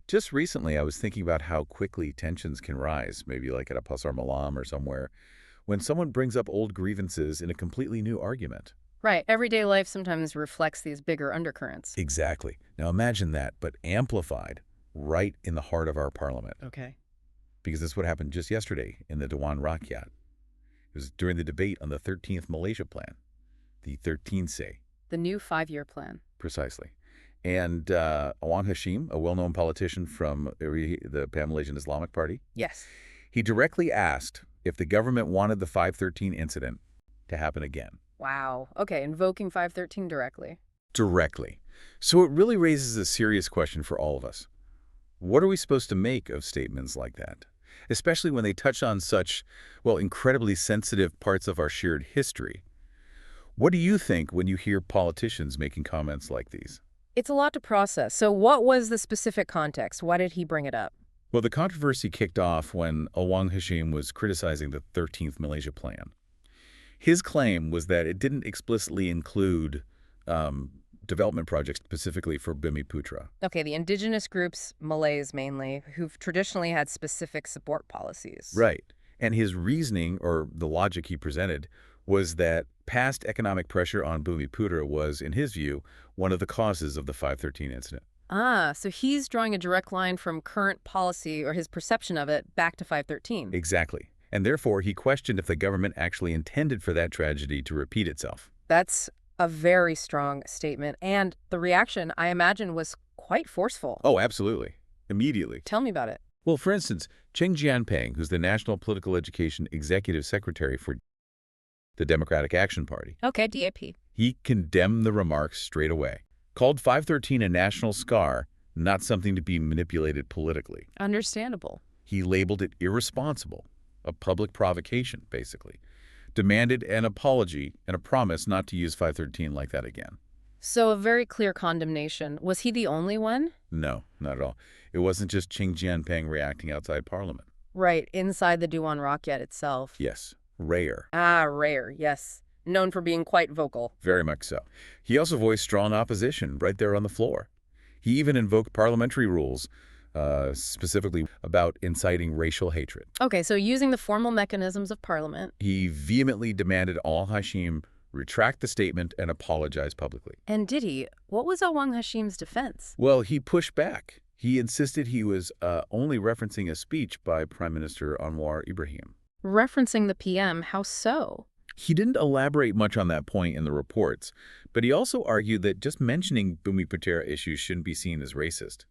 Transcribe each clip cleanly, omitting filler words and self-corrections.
Just recently, I was thinking about how quickly tensions can rise, maybe like at a Pasar Malam or somewhere, when someone brings up old grievances in a completely new argument. Right. Everyday life sometimes reflects these bigger undercurrents. Exactly. Now imagine that, but amplified right in the heart of our parliament. Okay. Because this is what happened just yesterday in the Dewan Rakyat. It was during the debate on the 13th Malaysia Plan, the 13C, The new 5-year plan. precisely. And Awang Hashim, a well-known politician from the Pan-Malaysian Islamic Party, Yes. he directly asked if the government wanted the 513 incident to happen again. Wow. Okay, invoking 513 directly. Directly. So it really raises a serious question for all of us. What are we supposed to make of statements like that? Especially when they touch on such, well, incredibly sensitive parts of our shared history. What do you think when you hear politicians making comments like these? It's a lot to process. So what was the specific context? Why did he bring it up? Well, the controversy kicked off when Awang Hashim was criticizing the 13th Malaysia Plan. His claim was that it didn't explicitly include development projects specifically for Bumiputra. Okay, the indigenous groups, Malays mainly, who've traditionally had specific support policies. Right. And his reasoning, or the logic he presented, was that past economic pressure on Bumiputra was, in his view, one of the causes of the 513 incident. Ah, so he's drawing a direct line from current policy, or his perception of it, back to 513. Exactly. And therefore, he questioned if the government actually intended for that tragedy to repeat itself. That's a very strong statement. And the reaction, I imagine, was quite forceful. Oh, absolutely. Immediately. Tell me about it. Well, for instance, Cheng Jianping, who's the National Political Education Executive Secretary for the Democratic Action Party, Okay, DAP. he condemned the remarks straight away, called 513 a national scar, not something to be manipulated politically. Understandable. He labeled it irresponsible, a public provocation, basically, demanded an apology and a promise not to use 513 like that again. So a very clear condemnation. Was he the only one? No, not at all. It wasn't just Cheng Jianping reacting outside Parliament. Right, inside the Dewan Rakyat itself. Yes, rare. Ah, rare, yes. Known for being quite vocal. Very much so. He also voiced strong opposition right there on the floor. He even invoked parliamentary rules, specifically about inciting racial hatred. Okay, so using the formal mechanisms of Parliament. He vehemently demanded all Hashim retract the statement and apologize publicly. And did he? What was Awang Hashim's defense? Well, he pushed back. He insisted he was only referencing a speech by Prime Minister Anwar Ibrahim. Referencing the PM, how so? He didn't elaborate much on that point in the reports, but he also argued that just mentioning Bumiputra issues shouldn't be seen as racist.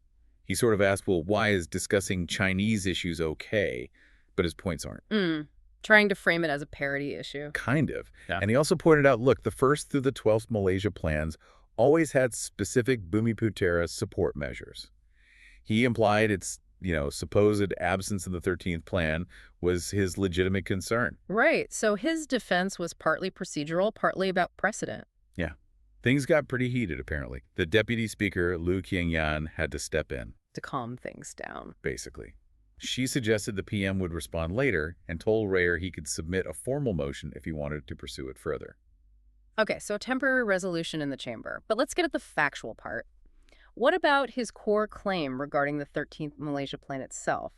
He sort of asked, well, why is discussing Chinese issues okay, but his points aren't? Trying to frame it as a parity issue. Kind of. Yeah. And he also pointed out, look, the 1st through the 12th Malaysia plans always had specific Bumiputra support measures. He implied its, supposed absence in the 13th plan was his legitimate concern. Right, so his defense was partly procedural, partly about precedent. Yeah. Things got pretty heated, apparently. The Deputy Speaker, Liu Qiangyan, had to step in. To calm things down. Basically. She suggested the PM would respond later and told Rayer he could submit a formal motion if he wanted to pursue it further. Okay, so a temporary resolution in the chamber. But let's get at the factual part. What about his core claim regarding the 13th Malaysia Plan itself?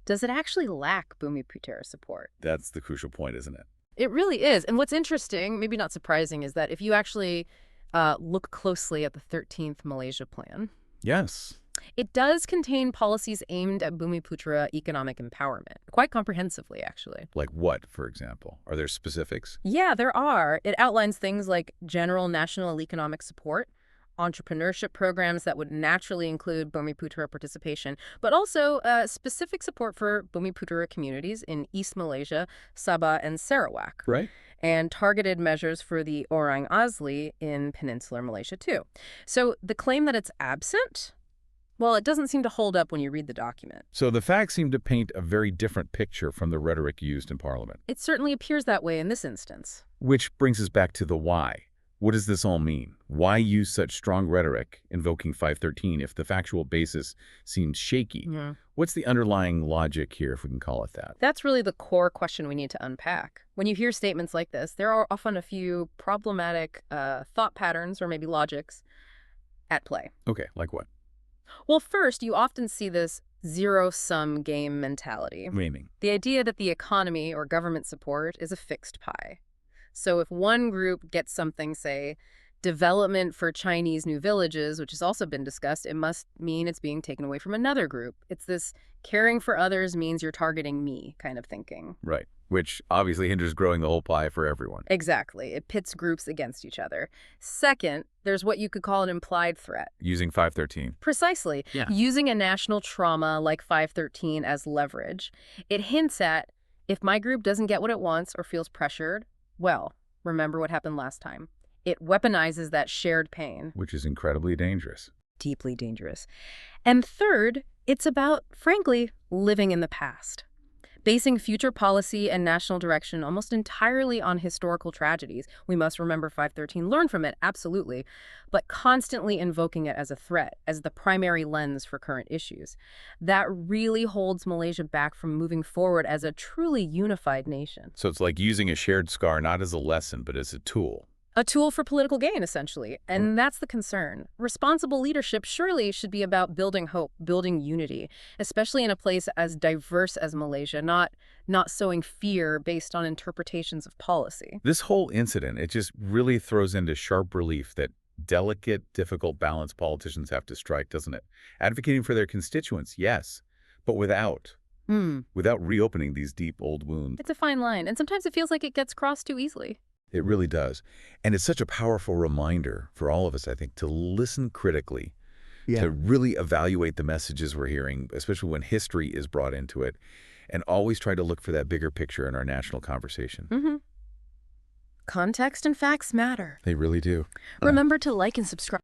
Does it actually lack Bumiputra support? That's the crucial point, isn't it? It really is. And what's interesting, maybe not surprising, is that if you actually look closely at the 13th Malaysia Plan, Yes. it does contain policies aimed at Bumiputra economic empowerment, quite comprehensively, actually. Like what, for example? Are there specifics? Yeah, there are. It outlines things like general national economic support, entrepreneurship programs that would naturally include Bumiputra participation, but also specific support for Bumiputra communities in East Malaysia, Sabah, and Sarawak. Right. And targeted measures for the Orang Asli in peninsular Malaysia, too. So the claim that it's absent, well, it doesn't seem to hold up when you read the document. So the facts seem to paint a very different picture from the rhetoric used in Parliament. It certainly appears that way in this instance. Which brings us back to the why. What does this all mean? Why use such strong rhetoric invoking 513 if the factual basis seems shaky? Yeah. What's the underlying logic here, if we can call it that? That's really the core question we need to unpack. When you hear statements like this, there are often a few problematic thought patterns or maybe logics at play. Okay, like what? Well, first, you often see this zero-sum game mentality. Meaning. The idea that the economy or government support is a fixed pie. So if one group gets something, say, development for Chinese new villages, which has also been discussed, it must mean it's being taken away from another group. It's this caring for others means you're targeting me kind of thinking. Right. Which obviously hinders growing the whole pie for everyone. Exactly. It pits groups against each other. Second, there's what you could call an implied threat. Using 513. Precisely. Yeah. Using a national trauma like 513 as leverage. It hints at, if my group doesn't get what it wants or feels pressured, well, remember what happened last time. It weaponizes that shared pain. Which is incredibly dangerous. Deeply dangerous. And third, it's about, frankly, living in the past. Basing future policy and national direction almost entirely on historical tragedies. We must remember 513, learn from it, absolutely, but constantly invoking it as a threat, as the primary lens for current issues. That really holds Malaysia back from moving forward as a truly unified nation. So it's like using a shared scar not as a lesson, but as a tool. A tool for political gain, essentially. And that's the concern. Responsible leadership surely should be about building hope, building unity, especially in a place as diverse as Malaysia, not sowing fear based on interpretations of policy. This whole incident, it just really throws into sharp relief that delicate, difficult balance politicians have to strike, doesn't it? Advocating for their constituents, yes, but without reopening these deep old wounds. It's a fine line, and sometimes it feels like it gets crossed too easily. It really does. And it's such a powerful reminder for all of us, I think, to listen critically, to really evaluate the messages we're hearing, especially when history is brought into it, and always try to look for that bigger picture in our national conversation. Context and facts matter. They really do. Remember to like and subscribe.